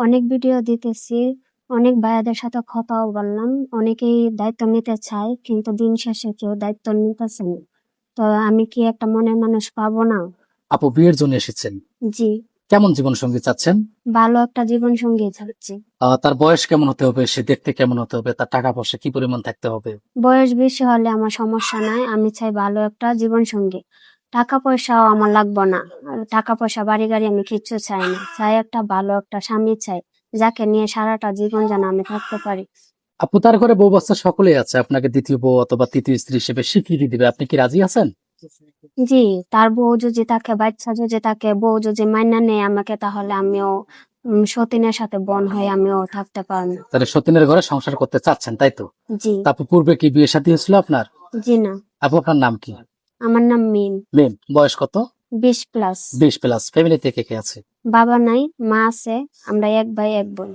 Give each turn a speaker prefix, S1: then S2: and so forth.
S1: অনেক ভিডিও দিতেছি, অনেক ভাইয়াদের সাথে কথাও বললাম, অনেকেই দায়িত্ব নিতে চায় কিন্তু দিন শেষে কেউ দায়িত্ব নিতেছে না। তো আমি কি একটা মনের মানুষ পাবো না?
S2: আপু বিয়ের জন্য এসেছেন,
S1: জি,
S2: কেমন জীবন সঙ্গী চাচ্ছেন?
S1: ভালো একটা জীবন সঙ্গী চাচ্ছি।
S2: তার বয়স কেমন হতে হবে, সে দেখতে কেমন হতে হবে, তার টাকা পয়সা কি পরিমাণ থাকতে হবে?
S1: বয়স বেশি হলে আমার সমস্যা নাই, আমি চাই ভালো একটা জীবন সঙ্গী। টাকা পয়সাও আমার লাগবে না, আর টাকা পয়সা বাড়ি গাড়ি আমি কিচ্ছু চাই না, চাই একটা ভালো একটা স্বামী চাই, যাকে নিয়ে সারাটা জীবন যেন আমি থাকতে পারি।
S2: আপু তার ঘরে বউ বাচ্চা সকলেই আছে, আপনাকে দ্বিতীয় বউ অথবা তৃতীয় স্ত্রী হিসেবে স্বীকৃতি দিবে, আপনি কি রাজি আছেন?
S1: জি, তার বউ যদি তাকে, বাচ্চা যদি তাকে, বউ যদি মাইনা নেয় আমাকে, তাহলে আমিও সতীনের সাথে বন হয়ে আমিও থাকতে পারবো।
S2: তাহলে সতীনের ঘরে সংসার করতে চাচ্ছেন, তাই তো?
S1: জি।
S2: তা আপু পূর্বে কি বিয়ে শাদী হয়েছিল আপনার?
S1: জি না।
S2: আপু আপনার নাম কি?
S1: আমার নাম মিম।
S2: মেম, বয়স কত?
S1: 20+।
S2: 20+। ফ্যামিলিতে কে কে আছে?
S1: বাবা নাই, মা আছে, আমরা এক ভাই এক বোন।